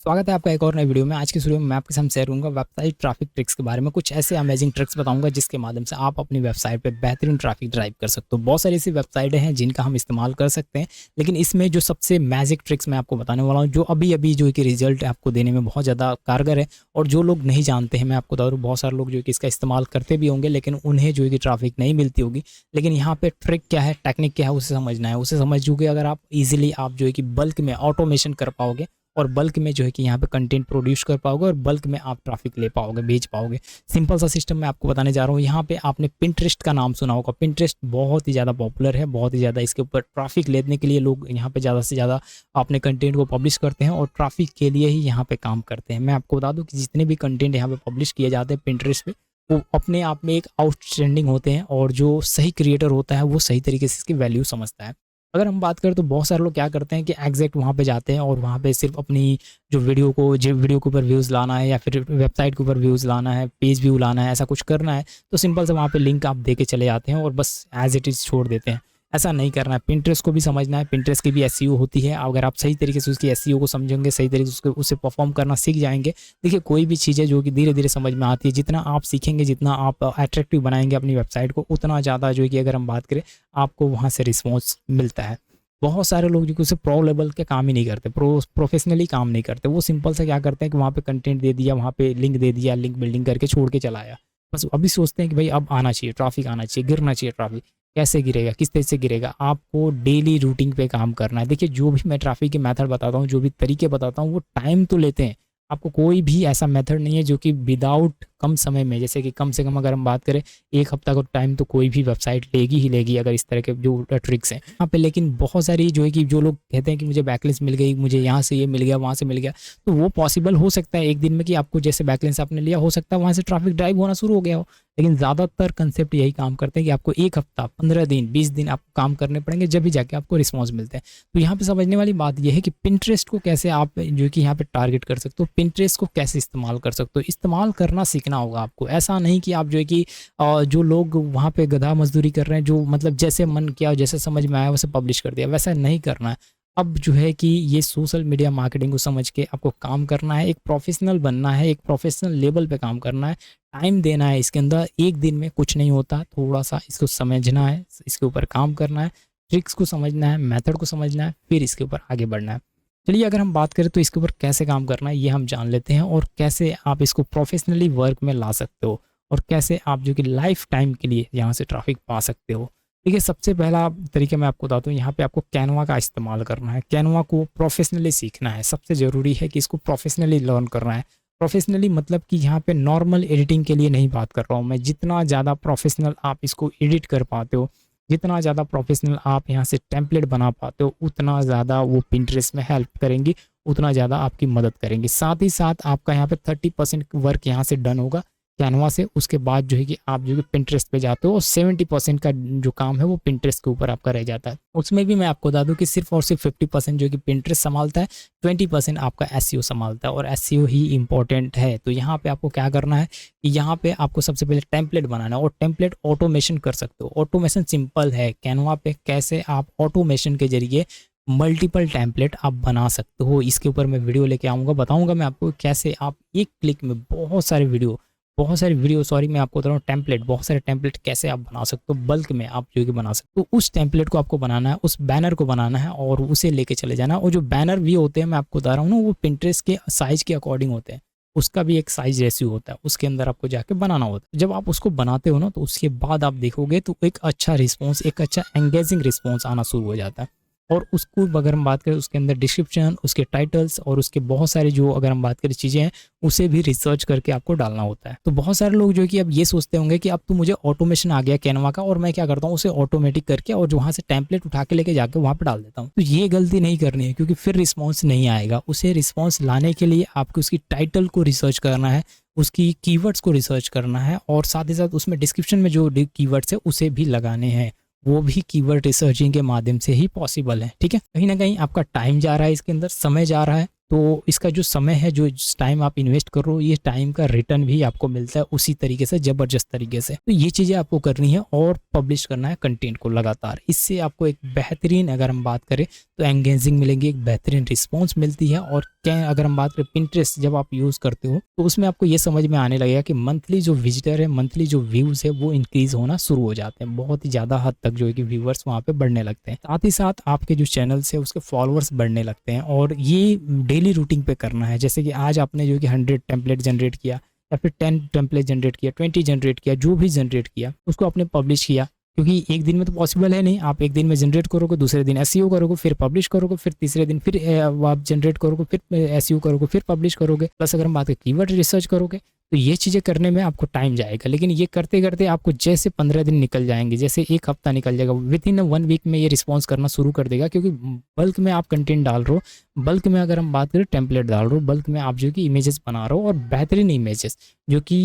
स्वागत है आपका एक और नई वीडियो में। आज की वीडियो में मैं आपके साथ शेयर करूंगा वेबसाइट ट्रैफिक ट्रिक्स के बारे में। कुछ ऐसे अमेजिंग ट्रिक्स बताऊंगा जिसके माध्यम से आप अपनी वेबसाइट पे बेहतरीन ट्रैफिक ड्राइव कर सकते हो। बहुत सारी ऐसी वेबसाइटें हैं जिनका हम इस्तेमाल कर सकते हैं, लेकिन इसमें जो सबसे मैजिक ट्रिक्स मैं आपको बताने वाला हूँ, जो अभी अभी जो है कि रिजल्ट आपको देने में बहुत ज़्यादा कारगर है, और जो लोग नहीं जानते हैं, मैं आपको बता दूँ बहुत सारे लोग जो है कि इसका इस्तेमाल करते भी होंगे लेकिन उन्हें जो है कि ट्रैफिक नहीं मिलती होगी। लेकिन यहाँ पे ट्रिक क्या है, टेक्निक क्या है, उसे समझना है। उसे समझ चुके अगर आप इजीली आप जो है कि बल्क में ऑटोमेशन कर पाओगे और बल्क में जो है कि यहाँ पे कंटेंट प्रोड्यूस कर पाओगे और बल्क में आप ट्रैफिक ले पाओगे, भेज पाओगे। सिंपल सा सिस्टम मैं आपको बताने जा रहा हूँ। यहाँ पे आपने पिंटरेस्ट का नाम सुना होगा। पिंटरेस्ट बहुत ही ज़्यादा पॉपुलर है, बहुत ही ज़्यादा इसके ऊपर ट्रैफिक लेने के लिए लोग यहाँ पे ज़्यादा से ज़्यादा अपने कंटेंट को पब्लिश करते हैं और ट्रैफिक के लिए ही यहाँ पे काम करते हैं। मैं आपको बता दूँ कि जितने भी कंटेंट यहाँ पे पब्लिश किए जाते हैं पिंटरेस्ट पे, वो अपने आप में एक आउटस्टैंडिंग होते हैं, और जो सही क्रिएटर होता है वो सही तरीके से इसकी वैल्यू समझता है। अगर हम बात करें तो बहुत सारे लोग क्या करते हैं कि एग्जैक्ट वहाँ पे जाते हैं और वहाँ पे सिर्फ अपनी जो वीडियो के ऊपर व्यूज़ लाना है या फिर वेबसाइट के ऊपर व्यूज़ लाना है, पेज व्यू लाना है, ऐसा कुछ करना है, तो सिंपल से वहाँ पे लिंक आप दे के चले जाते हैं और बस एज इट इज़ छोड़ देते हैं। ऐसा नहीं करना है। पिंटरेस्ट को भी समझना है। पिंटरेस्ट की भी एसईओ होती है। अगर आप सही तरीके से उसकी एसईओ को समझेंगे, सही तरीके से उसे परफॉर्म करना सीख जाएंगे। देखिए, कोई भी चीज़ है जो कि धीरे धीरे समझ में आती है। जितना आप सीखेंगे, जितना आप अट्रैक्टिव बनाएंगे अपनी वेबसाइट को, उतना ज़्यादा जो है कि अगर हम बात करें, आपको वहाँ से रिस्पॉन्स मिलता है। बहुत सारे लोग जो कि उसे प्रो लेवल के काम ही नहीं करते, प्रोफेशनली काम नहीं करते। वो सिंपल सा क्या करते हैं कि वहाँ पे कंटेंट दे दिया, वहाँ पे लिंक दे दिया, लिंक बिल्डिंग करके छोड़ के चला आया। बस अभी सोचते हैं कि भाई अब आना चाहिए, ट्रैफिक आना चाहिए, गिरना चाहिए ट्रैफिक। कैसे गिरेगा, किस तरह से गिरेगा? आपको डेली रूटीन पे काम करना है। देखिए, जो भी मैं ट्रैफिक के मेथड बताता हूँ, जो भी तरीके बताता हूँ, वो टाइम तो लेते हैं। आपको कोई भी ऐसा मेथड नहीं है जो कि विदाउट कम समय में, जैसे कि कम से कम अगर हम बात करें 1 हफ्ता का टाइम, तो कोई भी वेबसाइट लेगी ही लेगी अगर इस तरह के जो ट्रिक्स हैं यहाँ पे। लेकिन बहुत सारी जो है कि जो लोग कहते हैं कि मुझे बैकलिंक्स मिल गई, मुझे यहाँ से ये मिल गया, वहाँ से मिल गया, तो वो पॉसिबल हो सकता है एक दिन में कि आपको जैसे बैकलिंक्स आपने लिया, हो सकता है वहाँ से ट्रैफिक ड्राइव होना शुरू हो गया हो। लेकिन ज़्यादातर कंसेप्ट यही काम करते हैं कि आपको 1 हफ्ता, 15 दिन, 20 दिन आपको काम करने पड़ेंगे, जब भी जाके आपको रिस्पॉन्स मिलते हैं। तो यहाँ पे समझने वाली बात यह है कि पिंटरेस्ट को कैसे आप जो कि यहाँ पे टारगेट कर सकते हो, पिंटरेस्ट को कैसे इस्तेमाल कर सकते हो। इस्तेमाल करना सीखना होगा आपको। ऐसा नहीं कि आप जो है कि जो लोग वहाँ पे गधा मजदूरी कर रहे हैं, जो मतलब जैसे मन किया, जैसे समझ में आया वैसे पब्लिश कर दिया, वैसा नहीं करना है। अब जो है कि ये सोशल मीडिया मार्केटिंग को समझ के आपको काम करना है, एक प्रोफेशनल बनना है, एक प्रोफेशनल लेवल पे काम करना है, टाइम देना है इसके अंदर। एक दिन में कुछ नहीं होता, थोड़ा सा इसको समझना है, इसके ऊपर काम करना है, ट्रिक्स को समझना है, मेथड को समझना है, फिर इसके ऊपर आगे बढ़ना है। चलिए, अगर हम बात करें तो इसके ऊपर कैसे काम करना है ये हम जान लेते हैं, और कैसे आप इसको प्रोफेशनली वर्क में ला सकते हो, और कैसे आप जो कि लाइफ टाइम के लिए यहाँ से ट्रैफिक पा सकते हो। देखिए, सबसे पहला तरीका मैं आपको बताता हूँ। यहाँ पे आपको कैनवा का इस्तेमाल करना है। कैनवा को प्रोफेशनली सीखना है। सबसे ज़रूरी है कि इसको प्रोफेशनली लर्न करना है। प्रोफेशनली मतलब कि यहाँ पे नॉर्मल एडिटिंग के लिए नहीं बात कर रहा हूँ मैं। जितना ज़्यादा प्रोफेशनल आप इसको एडिट कर पाते हो, जितना ज़्यादा प्रोफेशनल आप यहाँ से टेम्पलेट बना पाते हो, उतना ज़्यादा वो पिंटरेस्ट में हेल्प करेंगी, उतना ज़्यादा आपकी मदद करेंगी। साथ ही साथ आपका यहाँ पे 30% वर्क यहाँ से डन होगा कैनवा से। उसके बाद जो है कि आप जो है पिंटरेस्ट पे जाते हो, और 70% का जो काम है वो पिंटरेस्ट के ऊपर आपका रह जाता है। उसमें भी मैं आपको बता दूं कि सिर्फ और सिर्फ 50% जो कि पिंटरेस्ट संभालता है, 20% आपका एसईओ संभालता है, और एसईओ ही इंपॉर्टेंट है। तो यहाँ पे आपको क्या करना है कि यहाँ पे आपको सबसे पहले टेम्पलेट बनाना है, और टेम्पलेट ऑटोमेशन कर सकते हो। ऑटोमेशन सिंपल है। कैनवा पे कैसे आप ऑटोमेशन के जरिए मल्टीपल टेम्पलेट आप बना सकते हो, इसके ऊपर मैं वीडियो लेके आऊँगा, बताऊँगा मैं आपको कैसे आप एक क्लिक में बहुत सारी वीडियो सॉरी मैं आपको बता रहा हूँ, टेम्पलेट, बहुत सारे टेम्पलेट कैसे आप बना सकते हो, बल्क में आप जो कि बना सकते हो। उस टेम्पलेट को आपको बनाना है, उस बैनर को बनाना है, और उसे लेके चले जाना। और जो बैनर भी होते हैं, मैं आपको बता रहा हूँ ना, वो पिंटरेस्ट के साइज के अकॉर्डिंग होते हैं। उसका भी एक साइज रेशियो होता है, उसके अंदर आपको जाके बनाना होता है। जब आप उसको बनाते हो ना, तो उसके बाद आप देखोगे तो एक अच्छा रिस्पॉन्स, एक अच्छा एंगेजिंग रिस्पॉन्स आना शुरू हो जाता है। और उसको अगर हम बात करें, उसके अंदर डिस्क्रिप्शन, उसके टाइटल्स, और उसके बहुत सारे जो अगर हम बात करें चीज़ें हैं, उसे भी रिसर्च करके आपको डालना होता है। तो बहुत सारे लोग जो कि अब ये सोचते होंगे कि अब तो मुझे ऑटोमेशन आ गया कैनवा का, और मैं क्या करता हूँ, उसे ऑटोमेटिक करके और वहाँ से टेम्पलेट उठा के लेके जाकर वहाँ पर डाल देता हूँ। तो ये गलती नहीं करनी है, क्योंकि फिर रिस्पॉन्स नहीं आएगा। उसे रिस्पॉन्स लाने के लिए आपको उसकी टाइटल को रिसर्च करना है, उसकी कीवर्ड्स को रिसर्च करना है, और साथ ही साथ उसमें डिस्क्रिप्शन में जो कीवर्ड्स है उसे भी लगाने हैं। वो भी कीवर्ड रिसर्चिंग के माध्यम से ही पॉसिबल है। ठीक है, कहीं ना कहीं आपका टाइम जा रहा है, इसके अंदर समय जा रहा है, तो इसका जो समय है, जो टाइम आप इन्वेस्ट कर रहे हो, ये टाइम का रिटर्न भी आपको मिलता है उसी तरीके से, ज़बरदस्त तरीके से। तो ये चीज़ें आपको करनी है और पब्लिश करना है कंटेंट को लगातार। इससे आपको एक बेहतरीन, अगर हम बात करें तो एंगेजिंग मिलेंगी, एक बेहतरीन रिस्पॉन्स मिलती है। और क्या, अगर हम बात करें पिंटरेस्ट जब आप यूज़ करते हो तो उसमें आपको ये समझ में आने लगेगा कि मंथली जो विजिटर है, मंथली जो व्यूज़ है वो इंक्रीज़ होना शुरू हो जाते हैं। बहुत ही ज़्यादा हद तक जो है कि व्यूवर्स वहाँ पे बढ़ने लगते हैं। साथ ही साथ आपके जो चैनल्स है उसके फॉलोअर्स बढ़ने लगते हैं। और ये डेली रूटीन पे करना है। जैसे कि आज आपने जो कि 100 टेम्पलेट जनरेट किया या फिर 10 टेम्पलेट जनरेट किया, 20 जनरेट किया, जो भी जनरेट किया उसको आपने पब्लिश किया। क्योंकि एक दिन में तो पॉसिबल है नहीं, आप एक दिन में जनरेट करोगे, दूसरे दिन एसईओ करोगे, फिर पब्लिश करोगे, फिर तीसरे दिन फिर आप जनरेट करोगे, फिर एसईओ करोगे, फिर पब्लिश करोगे। प्लस अगर हम बात करें कीवर्ड रिसर्च करोगे तो ये चीज़ें करने में आपको टाइम जाएगा। लेकिन ये करते करते आपको जैसे 15 दिन निकल जाएंगे, जैसे एक हफ्ता निकल जाएगा, विद इन 1 वीक में ये रिस्पॉन्स करना शुरू कर देगा। क्योंकि बल्क में आप कंटेंट डाल रहे हो, बल्क में अगर हम बात करें टेम्पलेट डाल रहे हो, बल्क में आप जो कि इमेजेस बना रहे हो, और बेहतरीन इमेजेस जो कि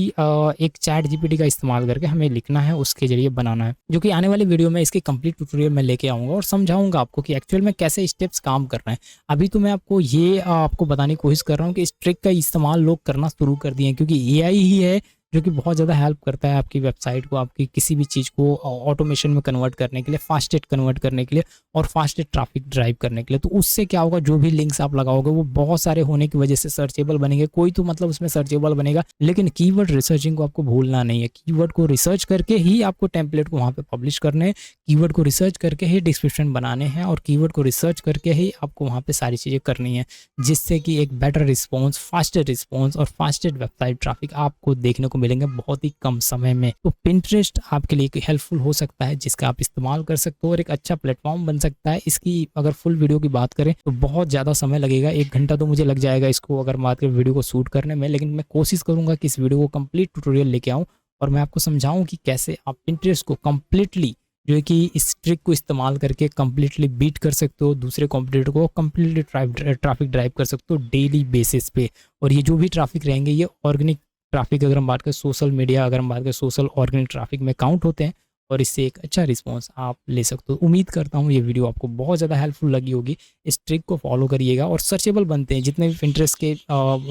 एक चैट जीपीटी का इस्तेमाल करके हमें लिखना है, उसके जरिए बनाना है। जो कि आने वाली वीडियो में इसकी कंप्लीट ट्यूटोरियल मैं लेके आऊँगा और समझाऊंगा आपको कि एक्चुअल में कैसे स्टेप्स काम कर रहे हैं। अभी तो मैं आपको ये आपको बताने की कोशिश कर रहा हूँ कि इस ट्रिक का इस्तेमाल लोग करना शुरू कर दिए हैं। क्योंकि एआई ही है जो कि बहुत ज़्यादा हेल्प करता है आपकी वेबसाइट को, आपकी किसी भी चीज़ को ऑटोमेशन में कन्वर्ट करने के लिए, फास्टेस्ट कन्वर्ट करने के लिए, और फास्टेस्ट ट्रैफिक ड्राइव करने के लिए। तो उससे क्या होगा, जो भी लिंक्स आप लगाओगे वो बहुत सारे होने की वजह से सर्चेबल बनेंगे। कोई तो मतलब उसमें सर्चेबल बनेगा, लेकिन कीवर्ड रिसर्चिंग को आपको भूलना नहीं है। कीवर्ड को रिसर्च करके ही आपको टेम्पलेट को वहाँ पे पब्लिश करने हैं, कीवर्ड को रिसर्च करके ही डिस्क्रिप्शन बनाने हैं, और कीवर्ड को रिसर्च करके ही आपको वहाँ पे सारी चीज़ें करनी है, जिससे कि एक बेटर रिस्पॉन्स, फास्टर रिस्पॉन्स और फास्टेस्ट वेबसाइट ट्रैफिक आपको देखने को मिलेंगे बहुत ही कम समय में। तो पिंटरेस्ट आपके लिए हेल्पफुल हो सकता है, जिसका आप इस्तेमाल कर सकते हो, और एक अच्छा प्लेटफॉर्म बन सकता है। इसकी अगर फुल वीडियो की बात करें तो बहुत ज़्यादा समय लगेगा, 1 घंटा तो मुझे लग जाएगा इसको अगर बात करें वीडियो को शूट करने में। लेकिन मैं कोशिश करूँगा कि इस वीडियो को कंप्लीट ट्यूटोरियल लेके आऊँ और मैं आपको समझाऊँ कि कैसे आप पिंटरेस्ट को कंप्लीटली जो है कि इस ट्रिक को इस्तेमाल करके कंप्लीटली बीट कर सकते हो, दूसरे कॉम्पिटिटर को कंप्लीटली ट्रैफिक ड्राइव कर सकते हो डेली बेसिस पे। और ये जो भी ट्रैफिक रहेंगे ये ऑर्गेनिक ट्रैफिक, अगर हम बात करें सोशल मीडिया, अगर हम बात करें सोशल ऑर्गेनिक ट्रैफिक में काउंट होते हैं, और इससे एक अच्छा रिस्पॉन्स आप ले सकते हो। उम्मीद करता हूँ ये वीडियो आपको बहुत ज़्यादा हेल्पफुल लगी होगी। इस ट्रिक को फॉलो करिएगा और सर्चेबल बनते हैं जितने भी पिंटरेस्ट के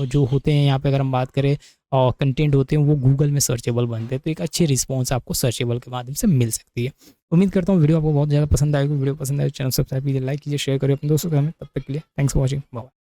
जो होते हैं यहाँ पे, अगर हम बात करें कंटेंट होते हैं वो गूगल में सर्चेबल बनते हैं। तो एक अच्छी रिस्पॉन्स आपको सर्चेबल के माध्यम से मिल सकती है। उम्मीद करता हूँ वीडियो आपको बहुत ज़्यादा पसंद आएगी। वीडियो पसंद आए चैनल सब्सक्राइब कीजिए, लाइक कीजिए, शेयर करिए अपने दोस्तों के साथ। तब तक के लिए थैंक्स फॉर वॉचिंग, बाय।